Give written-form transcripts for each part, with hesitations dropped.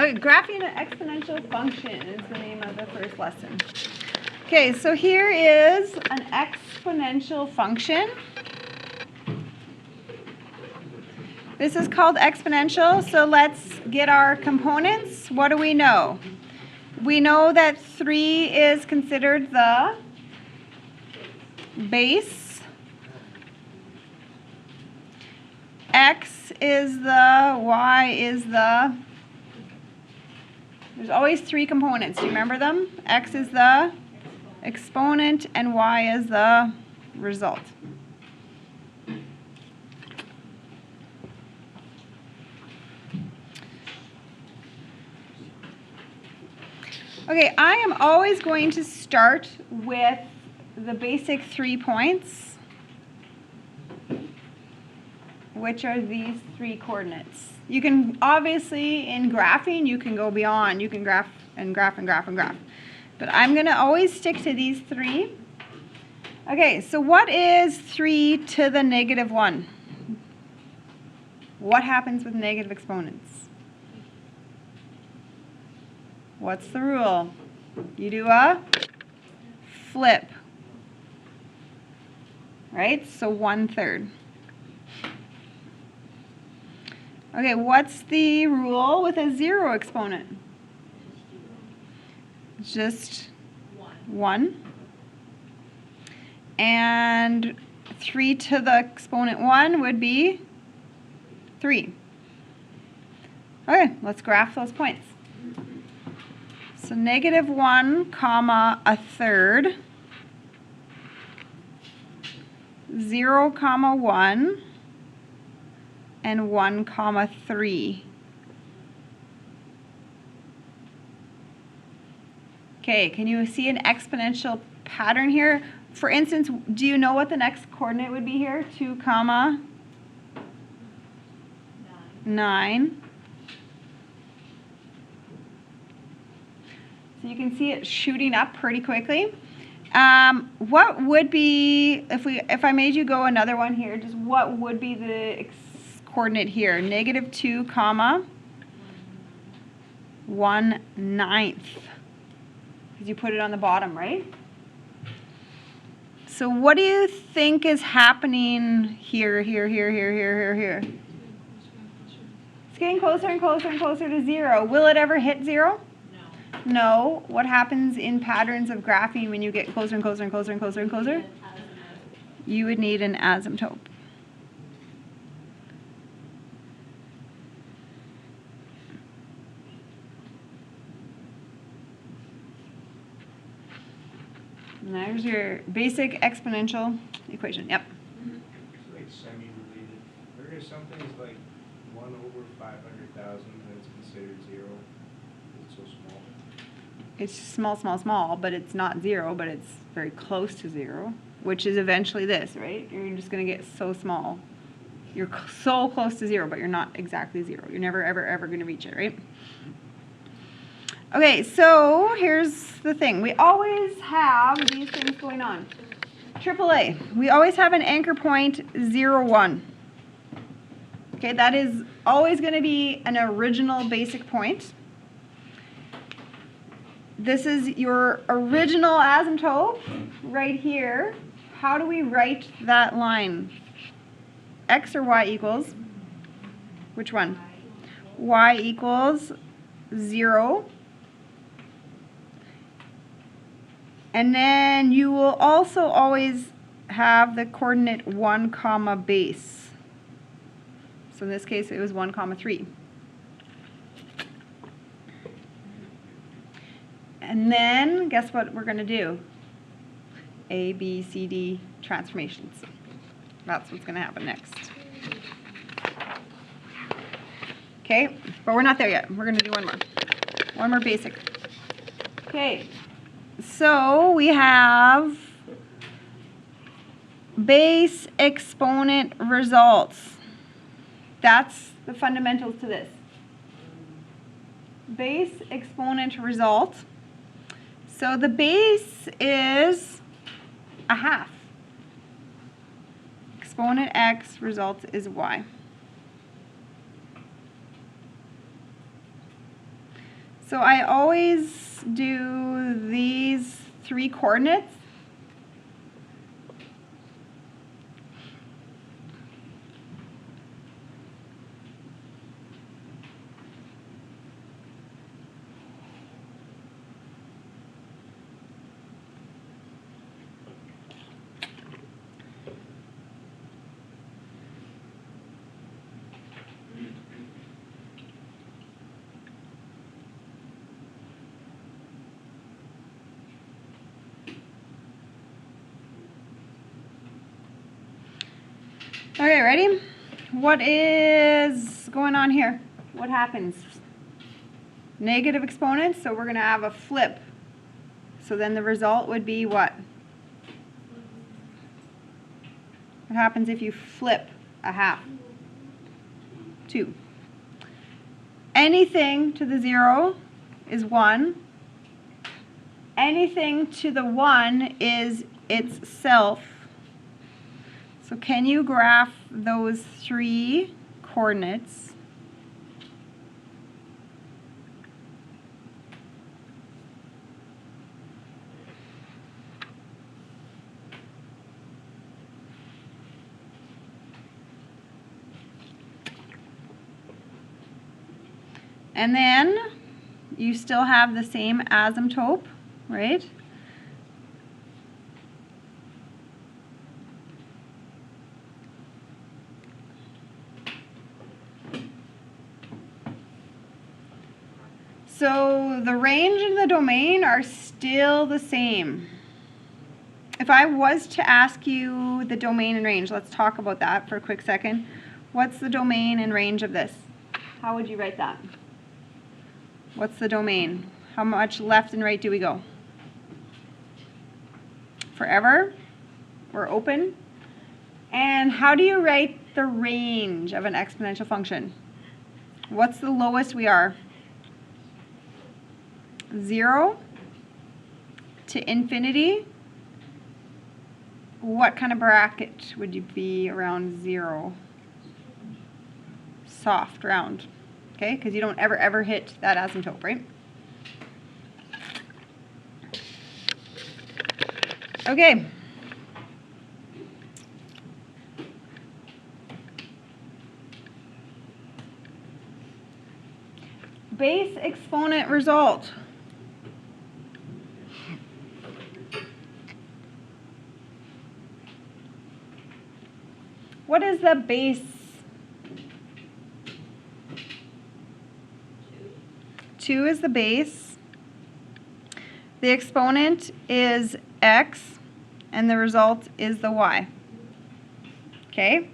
Okay, graphing an exponential function is the name of the first lesson. Okay, so here is an exponential function. This is called exponential, so let's get our components. What do we know? We know that 3 is considered the base. X is the, Y is the, there's always 3 components. Do you remember them? X is the exponent and Y is the result. Okay, I am always going to start with the basic 3 points, which are these 3 coordinates. You can obviously, in graphing, you can go beyond. You can graph and graph and graph and graph. But I'm going to always stick to these 3. Okay, so what is 3 to the negative 1? What happens with negative exponents? What's the rule? You do a flip, right? So 1/3. Okay, what's the rule with a 0 exponent? Just 1. And 3 to the exponent 1 would be 3. Okay, let's graph those points. So negative 1 comma 1/3, 0 comma 1, and 1 comma 3. Okay, can you see an exponential pattern here? For instance, do you know what the next coordinate would be here? 2 comma 9. So you can see it shooting up pretty quickly. What would be, if I made you go another one here, just what would be the coordinate here? Negative 2 comma 1/9. Because you put it on the bottom, right? So what do you think is happening here, here, here, here, here, here, here? It's getting closer and closer and closer to 0. Will it ever hit 0? No. What happens in patterns of graphing when you get closer and closer and closer and closer and closer? You would need an asymptote. And there's your basic exponential equation. Yep. It's like semi-related. There is some things like 1/500,000 that's considered 0. It's so small. It's small, small, small, but it's not 0, but it's very close to 0, which is eventually this, right? You're just going to get so small. You're so close to 0, but you're not exactly 0. You're never, ever, ever going to reach it, right? Okay, so here's the thing. We always have these things going on. AAA, we always have an anchor point 0, 1. Okay, that is always going to be an original basic point. This is your original asymptote right here. How do we write that line? X or Y equals? Which one? Y equals 0. And then you will also always have the coordinate 1 comma base. So in this case it was 1 comma 3. And then guess what we're going to do? A, B, C, D transformations. That's what's going to happen next. Okay, but we're not there yet. We're going to do one more. One more basic. Okay, so we have base exponent results. That's the fundamentals to this. Base exponent result. So the base is 1/2. Exponent x, result is y. So I always do these 3 coordinates. Okay, ready? What is going on here? What happens? Negative exponents, so we're going to have a flip. So then the result would be what? What happens if you flip a half? 2. Anything to the 0 is 1. Anything to the 1 is itself. So can you graph those 3 coordinates? And then you still have the same asymptote, right? So the range and the domain are still the same. If I was to ask you the domain and range, let's talk about that for a quick second. What's the domain and range of this? How would you write that? What's the domain? How much left and right do we go? Forever? We're open. And how do you write the range of an exponential function? What's the lowest we are? 0 to infinity. What kind of bracket would you be around 0? Soft, round. Okay, because you don't ever hit that asymptote, right? Okay. Base exponent result. What is the base? 2 is the base. The exponent is x, and the result is the y. Okay?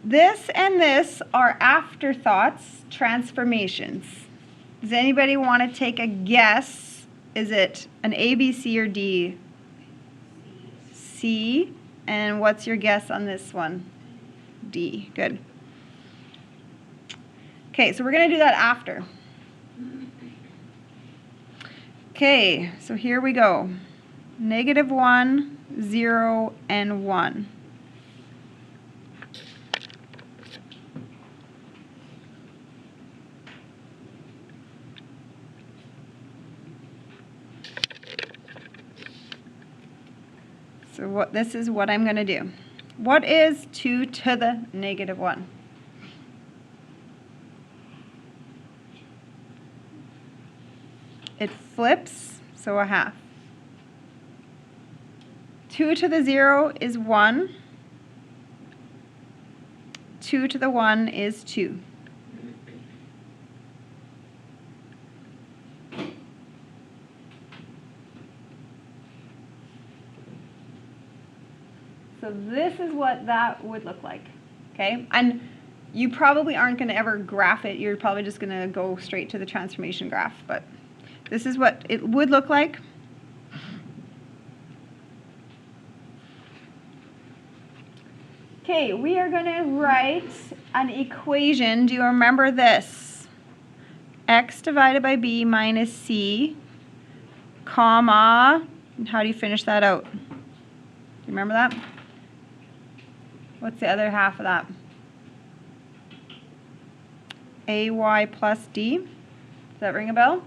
This and this are afterthoughts, transformations. Does anybody want to take a guess? Is it an A, B, C, or D? C. And what's your guess on this one? D. Good. Okay, so we're going to do that after. Okay, so here we go. -1, 0, and 1. So this is what I'm going to do. What is 2 to the -1? It flips, so a half. 2 to the 0 is 1. 2 to the 1 is 2. So this is what that would look like, okay? And you probably aren't going to ever graph it. You're probably just going to go straight to the transformation graph. But this is what it would look like. Okay, we are going to write an equation. Do you remember this? X divided by b minus c, comma, and how do you finish that out? Do you remember that? What's the other half of that? AY plus D. Does that ring a bell?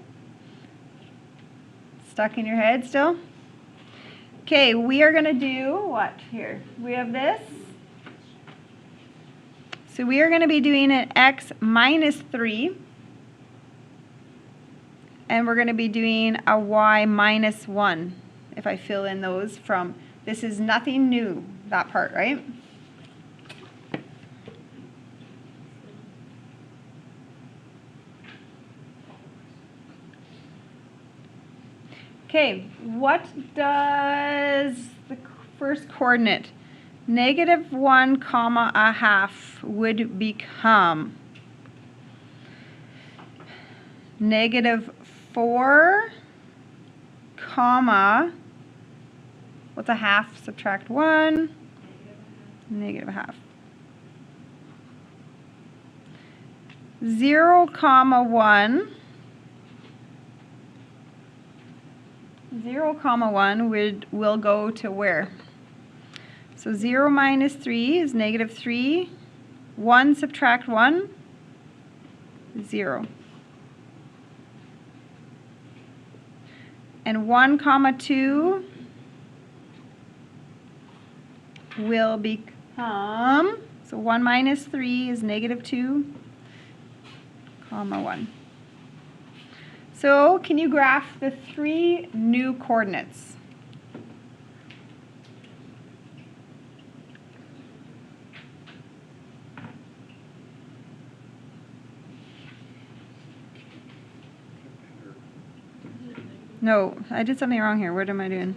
Stuck in your head still? Okay, we are going to do what here? We have this. So we are going to be doing an x minus 3. And we're going to be doing a y minus 1. If I fill in those from, this is nothing new, that part, right? Okay, what does the first coordinate? -1 comma a half would become -4 comma, what's a half? Subtract 1, negative a half. 0 comma 1. 0 comma 1 will go to where? So 0 minus 3 is -3. 1 subtract 1, 0. And 1 comma 2 will become, so 1 minus 3 is -2, comma 1. So can you graph the 3 new coordinates? No, I did something wrong here. What am I doing?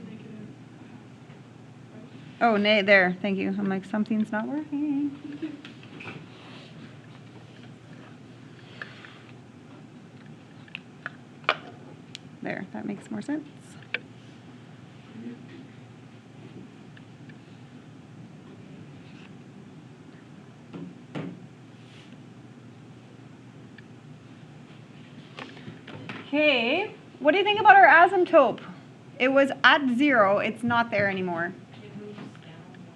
Oh, there. Thank you. I'm like, something's not working. There, that makes more sense. Okay, what do you think about our asymptote? It was at 0, it's not there anymore.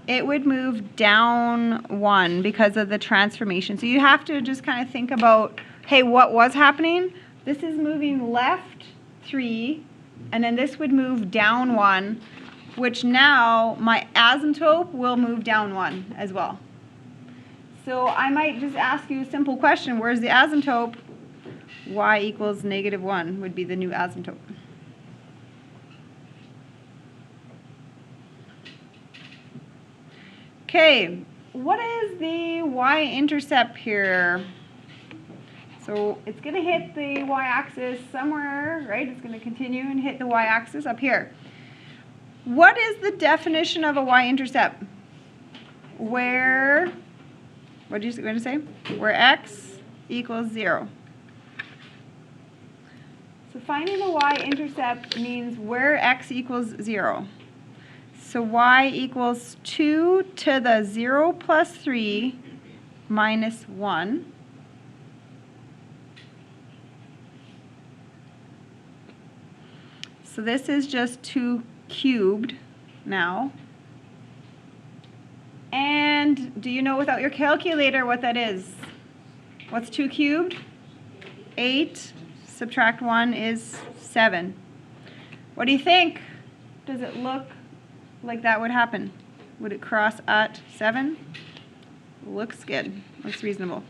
It would move down 1 because of the transformation. So you have to just kind of think about, hey, what was happening? This is moving left 3, and then this would move down 1, which now my asymptote will move down 1 as well. So I might just ask you a simple question. Where's the asymptote? Y equals -1 would be the new asymptote. Okay, what is the y-intercept here? So it's going to hit the y-axis somewhere, right? It's going to continue and hit the y-axis up here. What is the definition of a y-intercept? Where, what did you going to say? Where x equals 0. So finding the y-intercept means where x equals 0. So y equals 2 to the 0 plus 3 minus 1. So this is just 2 cubed now. And do you know without your calculator what that is? What's 2 cubed? 8. Subtract 1 is 7. What do you think? Does it look like that would happen? Would it cross at 7? Looks good. Looks reasonable.